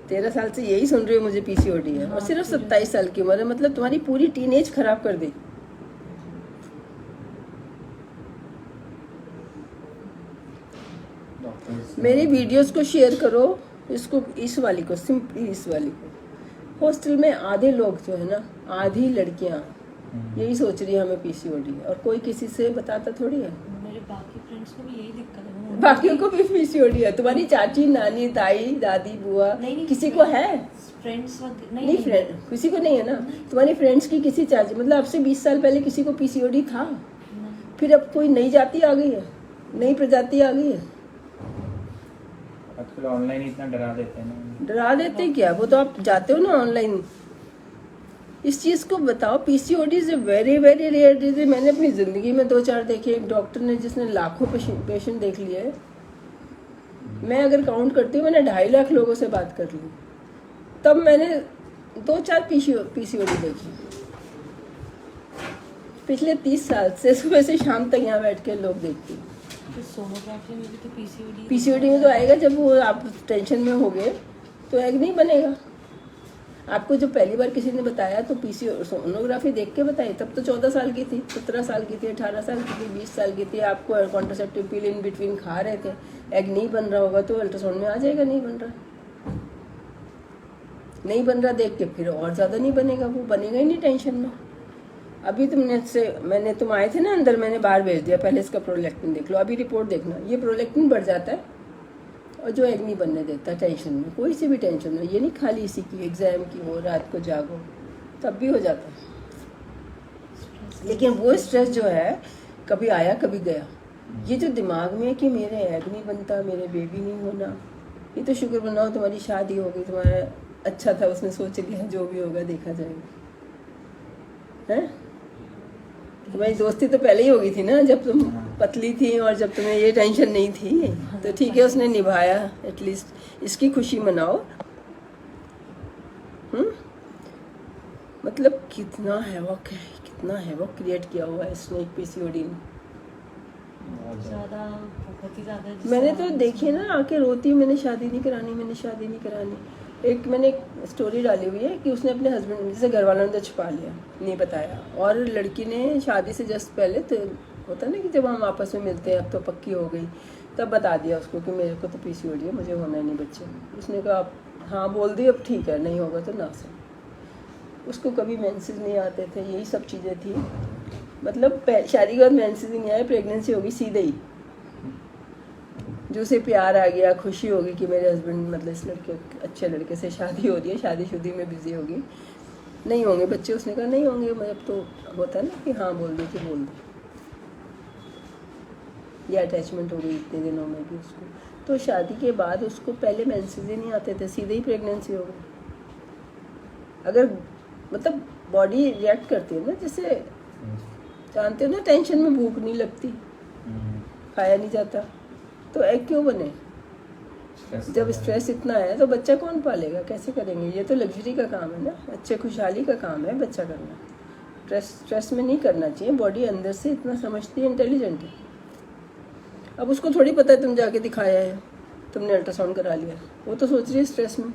13 साल से यही सुन रही हो मुझे पीसीओडी है, और सिर्फ 27 साल की उम्र है, मतलब तुम्हारी पूरी टीनेज खराब कर दी। मेरी वीडियोस को शेयर करो, इसको, इस वाली को, सिंपली इस वाली को। हॉस्टल में आधे लोग जो है ना, आधी लड़कियां यही सोच रही है हमें पीसीओडी है, और कोई किसी से बताता थोड़ी है। मेरे बाकी फ्रेंड्स को भी यही दिक्कत है, बाकियों को भी पीसीओडी है। तुम्हारी चाची, नानी, ताई, दादी, बुआ, किसी को है? फ्रेंड्स नहीं, फ्रेंड किसी को नहीं है ना। तुम्हारी फ्रेंड्स की किसी चाची, मतलब अब से 20 साल पहले किसी को पीसीओडी था? फिर अब कोई नई जाति आ गई है, नई प्रजाति आ गई है। आजकल ऑनलाइन इतना डरा देते हैं ना। डरा देते क्या, वो तो आप जाते हो ना ऑनलाइन। इस चीज को बताओ, PCOD is very very rare disease. मैंने अपनी जिंदगी में 2-4 देखे। एक डॉक्टर ने जिसने लाखों पेशेंट देख लिए, मैं अगर काउंट करती हूँ, मैंने 2.5 लाख लोगों से बात कर ली, तब मैंने 2-4 पीसीओडी देखी। पिछले 30 साल से सुबह से शाम तक यहाँ बैठ के लोग देखते हैं। सोनोग्राफी में भी तो पीसीओडी में तो आएगा जब वो आप टेंशन में हो गए तो एग नहीं बनेगा। आपको जब पहली बार किसी ने बताया तो सोनोग्राफी देख के बताई, तब तो 14 साल की थी, 17 साल की थी, 18 साल की थी, 20 साल की थी। आपको कॉन्ट्रासेप्टिव पिल इन बिटवीन खा रहे थे, एग नहीं बन रहा होगा तो अल्ट्रासाउंड में आ जाएगा नहीं बन रहा। नहीं बन रहा देख के फिर और ज़्यादा नहीं बनेगा, वो बनेगा ही नहीं टेंशन में। अभी तुम आए थे ना अंदर, मैंने बाहर भेज दिया, पहले इसका प्रोलैक्टिन देख लो, अभी रिपोर्ट देखना। ये प्रोलैक्टिन बढ़ जाता है और जो एग नहीं बनने देता टेंशन में, कोई सी भी टेंशन में, ये नहीं खाली इसी की, एग्जाम की हो, रात को जागो, तब भी हो जाता है। लेकिन वो स्ट्रेस जो है कभी आया कभी गया। ये जो दिमाग में है कि मेरे एग नहीं बनता, मेरे बेबी नहीं होना, ये तो शुक्र मनाओ तुम्हारी शादी हो गई, तुम्हारा अच्छा था, उसने सोच लिया जो भी होगा देखा जाएगा। है तुम्हारी दोस्ती तो पहले ही हो गई थी ना, जब तुम पतली थी और जब तुम्हें ये टेंशन नहीं थी, तो ठीक है, उसने निभाया। एटलीस्ट इसकी खुशी मनाओ। मतलब कितना हैवक है, कितना हैवक क्रिएट किया हुआ है इसने पीसीओडी ने। बहुत ही ज़्यादा। मैंने तो देखिए ना, आके रोती, मैंने शादी नहीं करानी, मैंने शादी नहीं करानी। मैंने एक स्टोरी डाली हुई है कि उसने अपने हस्बैंड से, घर वालों ने तो छुपा लिया, नहीं बताया, और लड़की ने शादी से जस्ट पहले, तो होता ना कि जब हम आपस में मिलते हैं, अब तो पक्की हो गई, तब बता दिया उसको कि मेरे को तो पीसीओडी है, मुझे होना नहीं बच्चे। उसने कहा हाँ बोल दी, अब ठीक है, नहीं होगा तो ना सही। उसको कभी मेंसेस नहीं आते थे, यही सब चीज़ें थी। मतलब शादी के बाद मेंसेस नहीं आए, प्रेगनेंसी होगी सीधे ही, जो उसे प्यार आ गया, खुशी होगी कि मेरे हस्बैंड, मतलब इस लड़के, अच्छे लड़के से शादी हो रही है, शादीशुदी में बिजी होगी, नहीं होंगे बच्चे। उसने कहा नहीं होंगे, मतलब तो होता है ना कि हाँ बोल दो कि बोल दो, ये अटैचमेंट हो गई इतने दिनों में भी उसको। तो शादी के बाद उसको पहले मेंसेस ही नहीं आते थे, सीधे ही प्रेगनेंसी हो गई। अगर मतलब बॉडी रिएक्ट करती है ना, जैसे जानते हो ना, टेंशन में भूख नहीं लगती, खाया नहीं जाता, तो एग क्यों बने? जब स्ट्रेस इतना है तो बच्चा कौन पालेगा, कैसे करेंगे? ये तो लग्जरी का काम है ना, अच्छे खुशहाली का काम है बच्चा करना। स्ट्रेस में नहीं करना चाहिए। बॉडी अंदर से इतना समझती है, इंटेलिजेंट है। अब उसको थोड़ी पता है तुम जाके दिखाया है, तुमने अल्ट्रासाउंड करा लिया, वो तो सोच रही है स्ट्रेस में।